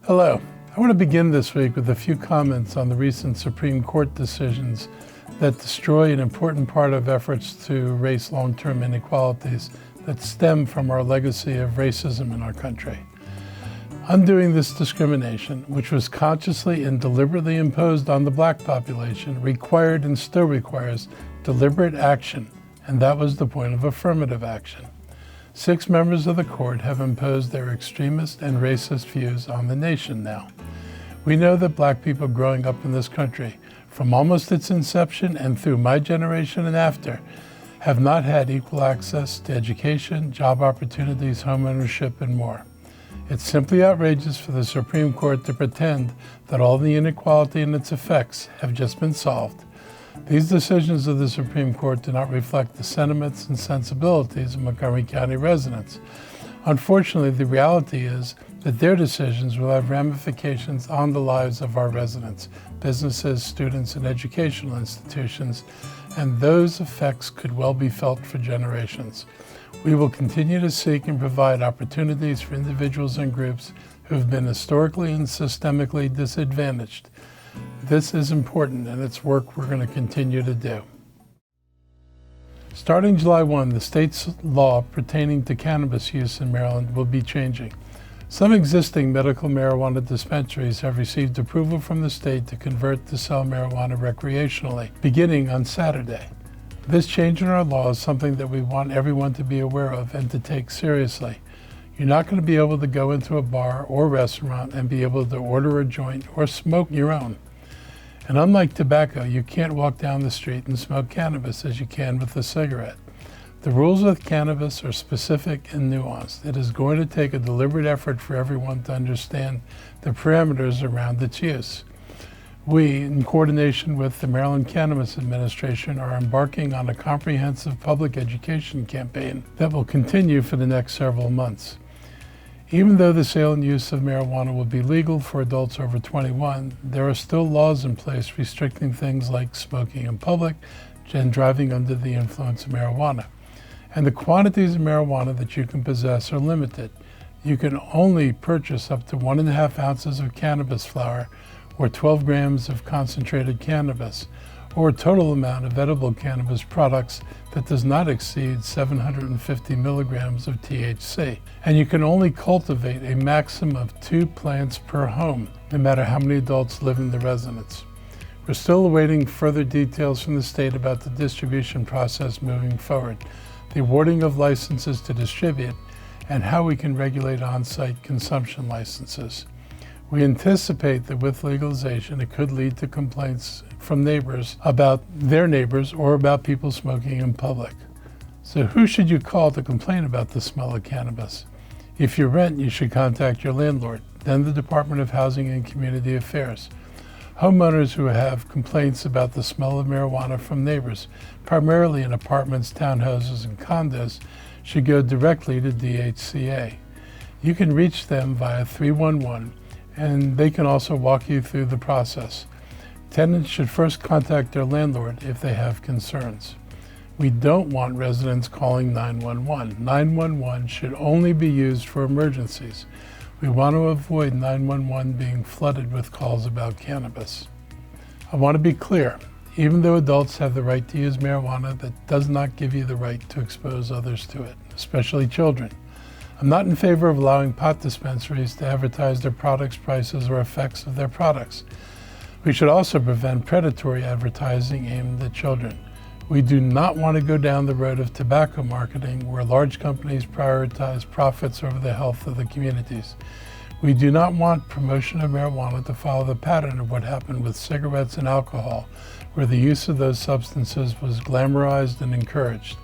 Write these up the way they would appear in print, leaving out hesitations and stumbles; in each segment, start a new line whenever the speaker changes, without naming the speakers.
Hello. I want to begin this week with a few comments on the recent Supreme Court decisions that destroy an important part of efforts to erase long-term inequalities that stem from our legacy of racism in our country. Undoing this discrimination, which was consciously and deliberately imposed on the black population, required and still requires deliberate action, and that was the point of affirmative action. 6 members of the court have imposed their extremist and racist views on the nation now. We know that black people growing up in this country, from almost its inception and through my generation and after, have not had equal access to education, job opportunities, home ownership, and more. It's simply outrageous for the Supreme Court to pretend that all the inequality and its effects have just been solved. These decisions of the Supreme Court do not reflect the sentiments and sensibilities of Montgomery County residents. Unfortunately, the reality is that their decisions will have ramifications on the lives of our residents, businesses, students, and educational institutions, and those effects could well be felt for generations. We will continue to seek and provide opportunities for individuals and groups who have been historically and systemically disadvantaged. This is important, and it's work we're going to continue to do. Starting July 1, the state's law pertaining to cannabis use in Maryland will be changing. Some existing medical marijuana dispensaries have received approval from the state to convert to sell marijuana recreationally, beginning on Saturday. This change in our law is something that we want everyone to be aware of and to take seriously. You're not going to be able to go into a bar or restaurant and be able to order a joint or smoke your own. And unlike tobacco, you can't walk down the street and smoke cannabis as you can with a cigarette. The rules with cannabis are specific and nuanced. It is going to take a deliberate effort for everyone to understand the parameters around its use. We, in coordination with the Maryland Cannabis Administration, are embarking on a comprehensive public education campaign that will continue for the next several months. Even though the sale and use of marijuana will be legal for adults over 21, there are still laws in place restricting things like smoking in public and driving under the influence of marijuana. And the quantities of marijuana that you can possess are limited. You can only purchase up to 1.5 ounces of cannabis flower or 12 grams of concentrated cannabis, or a total amount of edible cannabis products that does not exceed 750 milligrams of THC. And you can only cultivate a maximum of 2 plants per home, no matter how many adults live in the residence. We're still awaiting further details from the state about the distribution process moving forward, the awarding of licenses to distribute, and how we can regulate on-site consumption licenses. We anticipate that with legalization, it could lead to complaints from neighbors about their neighbors or about people smoking in public. So who should you call to complain about the smell of cannabis? If you rent, you should contact your landlord, then the Department of Housing and Community Affairs. Homeowners who have complaints about the smell of marijuana from neighbors, primarily in apartments, townhouses, and condos, should go directly to DHCA. You can reach them via 311, and they can also walk you through the process. Tenants should first contact their landlord if they have concerns. We don't want residents calling 911. 911 should only be used for emergencies. We want to avoid 911 being flooded with calls about cannabis. I want to be clear, even though adults have the right to use marijuana, that does not give you the right to expose others to it, especially children. I'm not in favor of allowing pot dispensaries to advertise their products, prices, or effects of their products. We should also prevent predatory advertising aimed at children. We do not want to go down the road of tobacco marketing where large companies prioritize profits over the health of the communities. We do not want promotion of marijuana to follow the pattern of what happened with cigarettes and alcohol, where the use of those substances was glamorized and encouraged.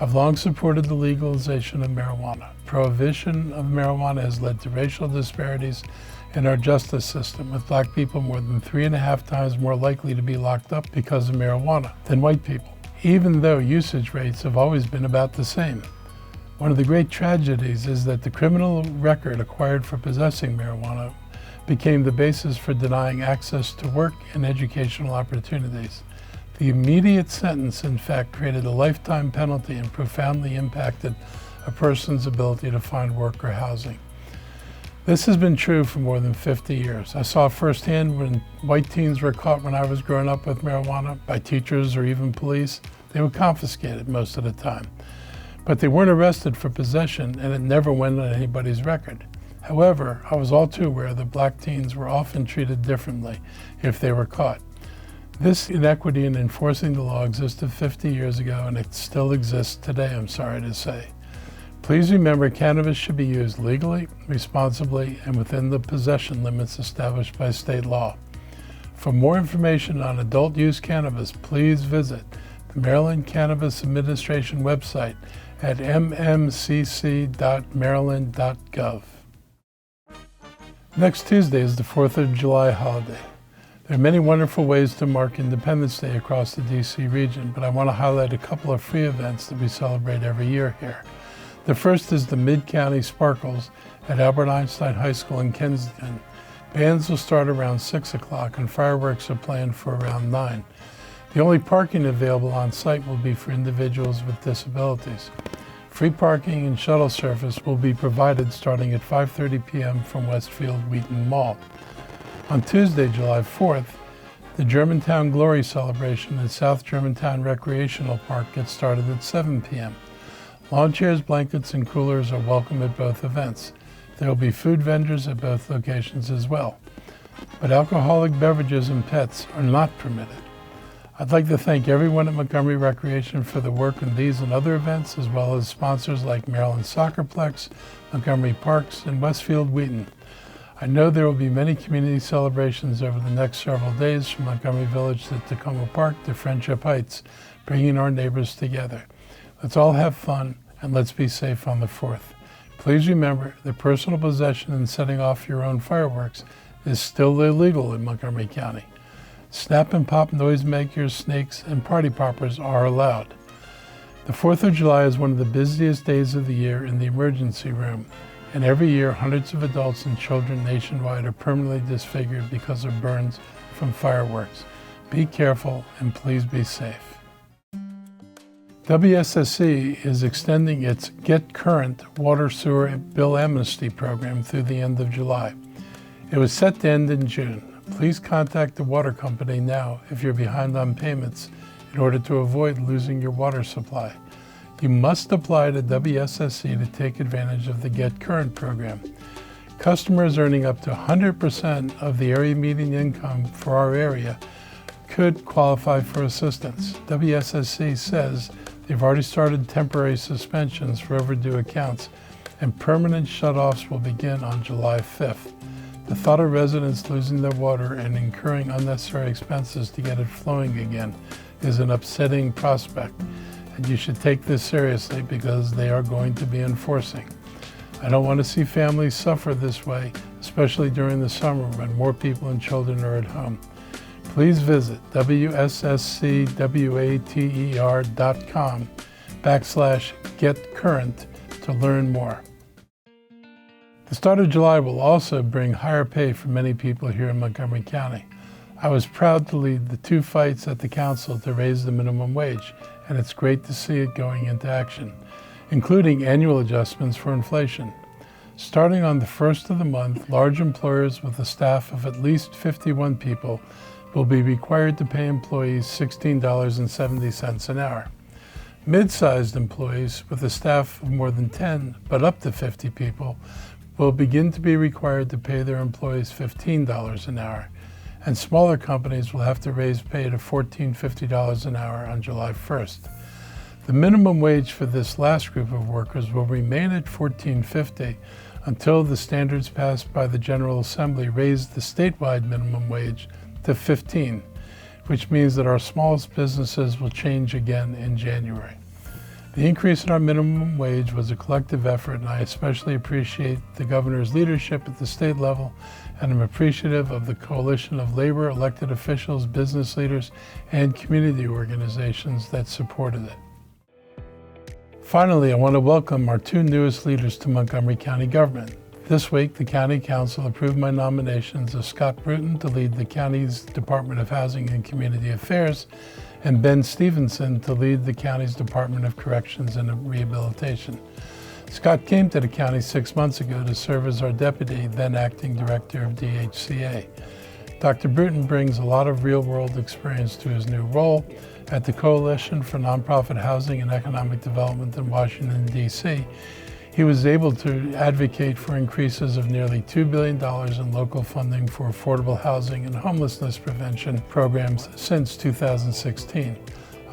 I've long supported the legalization of marijuana. Prohibition of marijuana has led to racial disparities in our justice system, with black people more than 3.5 times more likely to be locked up because of marijuana than white people, even though usage rates have always been about the same. One of the great tragedies is that the criminal record acquired for possessing marijuana became the basis for denying access to work and educational opportunities. The immediate sentence, in fact, created a lifetime penalty and profoundly impacted a person's ability to find work or housing. This has been true for more than 50 years. I saw firsthand when white teens were caught when I was growing up with marijuana by teachers or even police. They were confiscated most of the time. But they weren't arrested for possession, and it never went on anybody's record. However, I was all too aware that black teens were often treated differently if they were caught. This inequity in enforcing the law existed 50 years ago, and it still exists today, I'm sorry to say. Please remember, cannabis should be used legally, responsibly, and within the possession limits established by state law. For more information on adult use cannabis, please visit the Maryland Cannabis Administration website at mmcc.maryland.gov. Next Tuesday is the 4th of July holiday. There are many wonderful ways to mark Independence Day across the DC region, but I want to highlight a couple of free events that we celebrate every year here. The first is the Mid-County Sparkles at Albert Einstein High School in Kensington. Bands will start around 6 o'clock and fireworks are planned for around 9. The only parking available on site will be for individuals with disabilities. Free parking and shuttle service will be provided starting at 5:30 p.m. from Westfield Wheaton Mall. On Tuesday, July 4th, the Germantown Glory celebration at South Germantown Recreational Park gets started at 7 p.m. Lawn chairs, blankets, and coolers are welcome at both events. There will be food vendors at both locations as well. But alcoholic beverages and pets are not permitted. I'd like to thank everyone at Montgomery Recreation for the work on these and other events, as well as sponsors like Maryland Soccerplex, Montgomery Parks, and Westfield Wheaton. I know there will be many community celebrations over the next several days, from Montgomery Village to Tacoma Park to Friendship Heights, bringing our neighbors together. Let's all have fun, and let's be safe on the 4th. Please remember that personal possession and setting off your own fireworks is still illegal in Montgomery County. Snap and pop noisemakers, snakes, and party poppers are allowed. The 4th of July is one of the busiest days of the year in the emergency room, and every year hundreds of adults and children nationwide are permanently disfigured because of burns from fireworks. Be careful and please be safe. WSSC is extending its Get Current water sewer bill amnesty program through the end of July. It was set to end in June. Please contact the water company now if you're behind on payments in order to avoid losing your water supply. You must apply to WSSC to take advantage of the Get Current program. Customers earning up to 100% of the area median income for our area could qualify for assistance. WSSC says they've already started temporary suspensions for overdue accounts, and permanent shutoffs will begin on July 5th. The thought of residents losing their water and incurring unnecessary expenses to get it flowing again is an upsetting prospect, and you should take this seriously because they are going to be enforcing. I don't want to see families suffer this way, especially during the summer when more people and children are at home. Please visit wsscwater.com/getcurrent to learn more. The start of July will also bring higher pay for many people here in Montgomery County. I was proud to lead the 2 fights at the council to raise the minimum wage, and it's great to see it going into action, including annual adjustments for inflation. Starting on the 1st of the month, large employers with a staff of at least 51 people will be required to pay employees $16.70 an hour. Mid-sized employees with a staff of more than 10, but up to 50 people, will begin to be required to pay their employees $15 an hour, and smaller companies will have to raise pay to $14.50 an hour on July 1st. The minimum wage for this last group of workers will remain at $14.50 until the standards passed by the General Assembly raise the statewide minimum wage to $15, which means that our smallest businesses will change again in January. The increase in our minimum wage was a collective effort, and I especially appreciate the governor's leadership at the state level, and I'm appreciative of the coalition of labor, elected officials, business leaders, and community organizations that supported it. Finally, I want to welcome our 2 newest leaders to Montgomery County government. This week, the County Council approved my nominations of Scott Bruton to lead the county's Department of Housing and Community Affairs, and Ben Stevenson to lead the county's Department of Corrections and Rehabilitation. Scott came to the county 6 months ago to serve as our deputy, then acting director of DHCA. Dr. Bruton brings a lot of real-world experience to his new role. At the Coalition for Nonprofit Housing and Economic Development in Washington, D.C., he was able to advocate for increases of nearly $2 billion in local funding for affordable housing and homelessness prevention programs since 2016.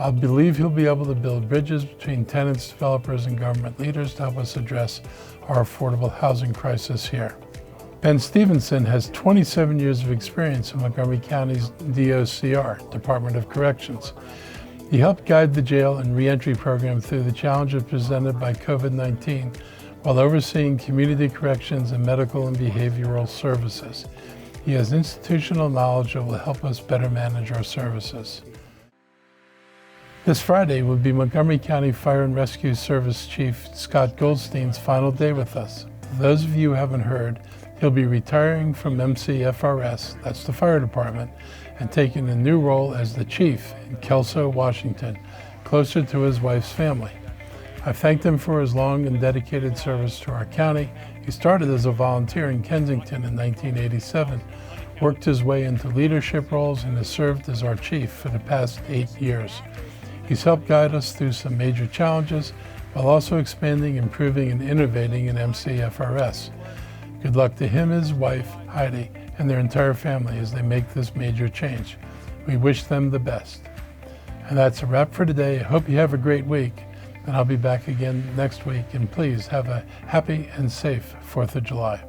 I believe he'll be able to build bridges between tenants, developers, and government leaders to help us address our affordable housing crisis here. Ben Stevenson has 27 years of experience in Montgomery County's DOCR, Department of Corrections. He helped guide the jail and reentry program through the challenges presented by COVID-19 while overseeing community corrections and medical and behavioral services. He has institutional knowledge that will help us better manage our services. This Friday will be Montgomery County Fire and Rescue Service Chief Scott Goldstein's final day with us. For those of you who haven't heard, he'll be retiring from MCFRS, that's the fire department, and taking a new role as the chief in Kelso, Washington, closer to his wife's family. I thanked him for his long and dedicated service to our county. He started as a volunteer in Kensington in 1987, worked his way into leadership roles, and has served as our chief for the past 8 years. He's helped guide us through some major challenges while also expanding, improving, and innovating in MCFRS. Good luck to him, his wife, Heidi, and their entire family as they make this major change. We wish them the best. And that's a wrap for today. I hope you have a great week, and I'll be back again next week. And please have a happy and safe 4th of July.